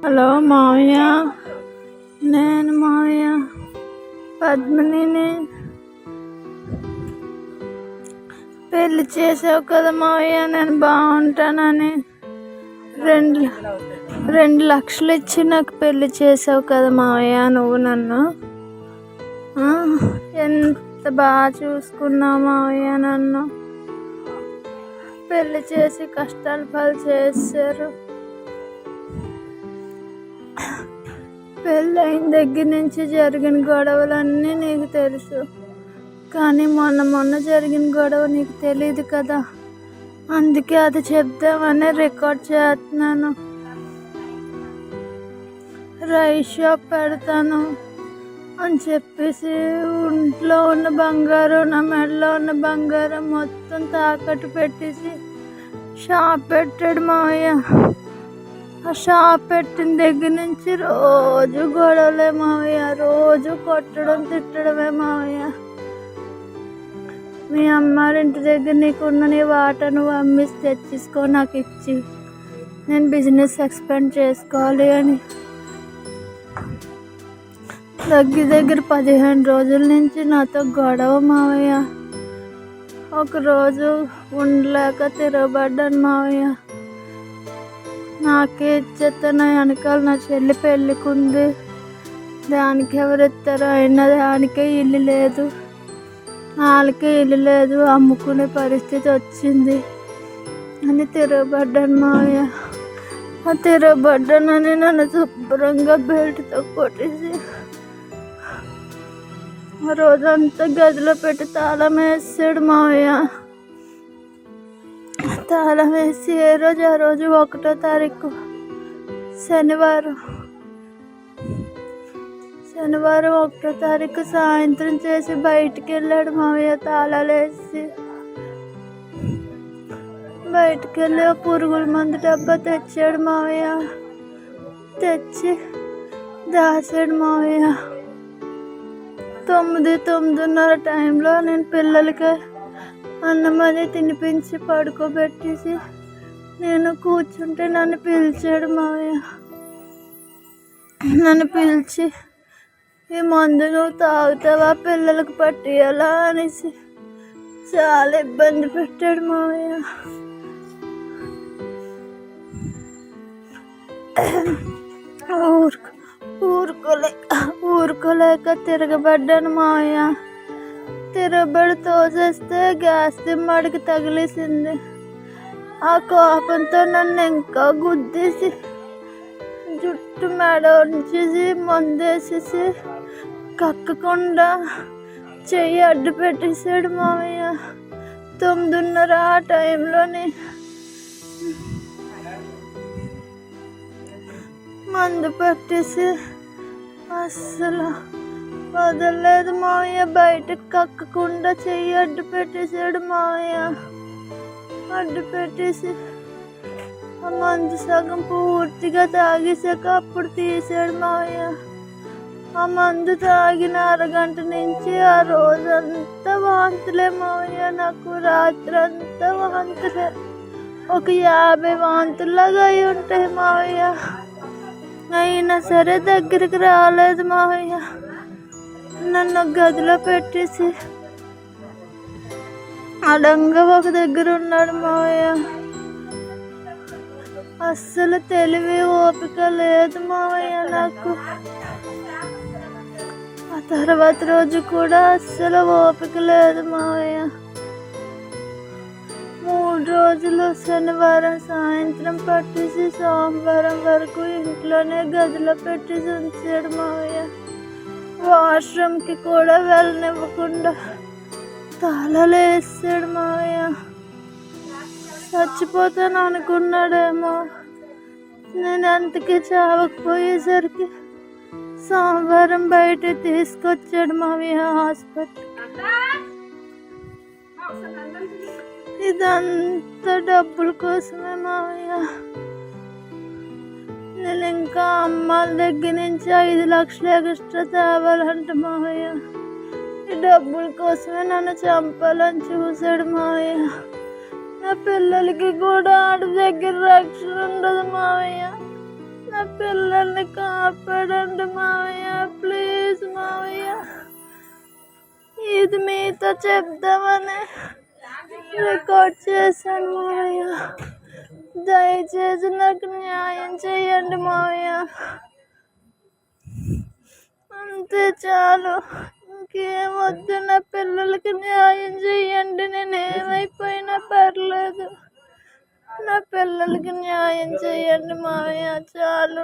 Hello మావయ్య, నేను మావయ్య పద్మినిని. పెళ్ళి చేసావు కదా మావయ్య, నేను బాగుంటానని 2 లక్షలు ఇచ్చి నాకు పెళ్ళి చేసావు కదా మావయ్య. నువ్వు నన్ను ఎంత బాగా చూసుకున్నావు మావయ్య. నన్ను పెళ్ళి చేసి కష్టాలు పాలు చేశారు. పెళ్ళైన దగ్గర నుంచి జరిగిన గొడవలన్నీ నీకు తెలుసు, కానీ మొన్న జరిగిన గొడవ నీకు తెలియదు కదా. అందుకే అది చెప్దామని రికార్డ్ చేస్తున్నాను. రైస్ షాప్ పెడతాను అని చెప్పేసి ఒంట్లో ఉన్న బంగారం, నా మెడలో ఉన్న బంగారం మొత్తం తాకట్టు పెట్టేసి షాప్ పెట్టాడు మావయ్య. ఆ షాప్ పెట్టిన దగ్గర నుంచి రోజు గొడవలే మావయ్య, రోజు కొట్టడం తిట్టడమే మావయ్య. మీ అమ్మారింటి దగ్గర నీకున్న నీ వాటా నువ్వు అమ్మేసి తెచ్చేసుకో, నాకు ఇచ్చి నేను బిజినెస్ ఎక్స్పాండ్ చేసుకోవాలి అని దగ్గర 15 రోజుల నుంచి నాతో గొడవ మావయ్య. ఒకరోజు ఉండలేక తిరగబడ్డాను మావయ్య. నాకే ఇచ్చేస్తే నా వెనకాల నా చెల్లి పెళ్ళికుంది, దానికి ఎవరెత్తారో అయినా దానికే ఇల్లు లేదు, వాళ్ళకే ఇల్లు లేదు, అమ్ముకునే పరిస్థితి వచ్చింది అని తిరగబడ్డాను మావయ్య. ఆ తిరగబడ్డానని నన్ను శుభ్రంగా బెల్ట్తో కొట్టేసి ఆ రోజంతా గదిలో పెట్టి తాళం వేసాడు మావయ్య. తాళం వేసి ఆ రోజు 1వ తారీఖు శనివారం 1వ తారీఖు సాయంత్రం చేసి బయటికి వెళ్ళాడు మావయ్య. తాళాలు వేసి బయటికి వెళ్ళి పురుగుల మందు డబ్బా తెచ్చాడు మావయ్య. తెచ్చి దాచాడు మావయ్య. 9:30 టైంలో నేను పిల్లలకి అన్నం అది తినిపించి పడుకోబెట్టేసి నేను కూర్చుంటే నన్ను పిలిచాడు మావయ్య. నన్ను పిలిచి ఈ మందు నువ్వు తాగుతావా, పిల్లలకు పట్టియాలా అనేసి చాలా ఇబ్బంది పెట్టాడు మావయ్య. ఊరుకోలేక తిరగబడ్డాను మావయ్య. తిరగబడి తోసేస్తే గ్యాస్ దిమ్మడికి తగిలేసింది. ఆ కోపంతో నన్ను ఇంకా గుద్దేసి జుట్టు మెడ ఉంచేసి మందేసేసి కక్కకుండా చెయ్యి అడ్డు పెట్టేశాడు మావయ్య. 9:30 ఆ టైంలోని మందు పట్టేసి అస్సలు వదలలేదు మావయ్య. బయటకు కక్కకుండా చెయ్యి అడ్డు పెట్టేశాడు మావయ్య. అడ్డు పెట్టేసి ఆ మందు సగం పూర్తిగా తాగేసాక అప్పుడు తీసాడు మావయ్య. ఆ మందు తాగిన అరగంట నుంచి ఆ రోజంతా వాంతులే మావయ్య. నాకు రాత్రి అంతా వాంతులే, ఒక 50 వాంతుల్లాగా అయి ఉంటాయి మావయ్య. అయినా సరే దగ్గరికి రాలేదు మావయ్య. నన్ను గదిలో పెట్టేసి అడంగా ఒక దగ్గర ఉన్నాడు మావయ్య. అస్సలు తెలివి ఓపిక లేదు మావయ్య నాకు. ఆ తర్వాత రోజు కూడా అస్సలు ఓపిక లేదు మావయ్య. 3 రోజులు శనివారం సాయంత్రం పట్టేసి సోమవారం వరకు ఇంట్లోనే గదిలో పెట్టేసి ఉంచాడు మావయ్య. వాష్రూమ్కి కూడా వెళ్ళనివ్వకుండా తాళాలు వేసాడు మావయ్య. చచ్చిపోతాను అనుకున్నాడేమో. నేను అంతకీ చావకపోయేసరికి సోమవారం బయట తీసుకొచ్చాడు మావయ్య హాస్పిటల్. ఇదంతా డబ్బుల కోసమే మావయ్య. నేను ఇంకా అమ్మాల దగ్గర నుంచి 5 లక్షలు ఎక్స్ట్రా తేవాలంట మావయ్య. ఈ డబ్బుల కోసమే నన్ను చంపాలని చూశాడు మావయ్య. నా పిల్లలకి కూడా ఆడి దగ్గర రక్షణ ఉండదు మావయ్య. నా పిల్లల్ని కాపాడండి మావయ్య, ప్లీజ్ మావయ్య. ఇది మీతో చెప్దామని రికార్డ్ చేశాను మావయ్య. దయచేసి నాకు న్యాయం చేయండి మావయ్య. అంతే చాలు, ఇంకేమొద్దు. నా పిల్లలకి న్యాయం చేయండి. నేను ఏమైపోయినా పర్లేదు, నా పిల్లలకి న్యాయం చేయండి మావయ్య, చాలు.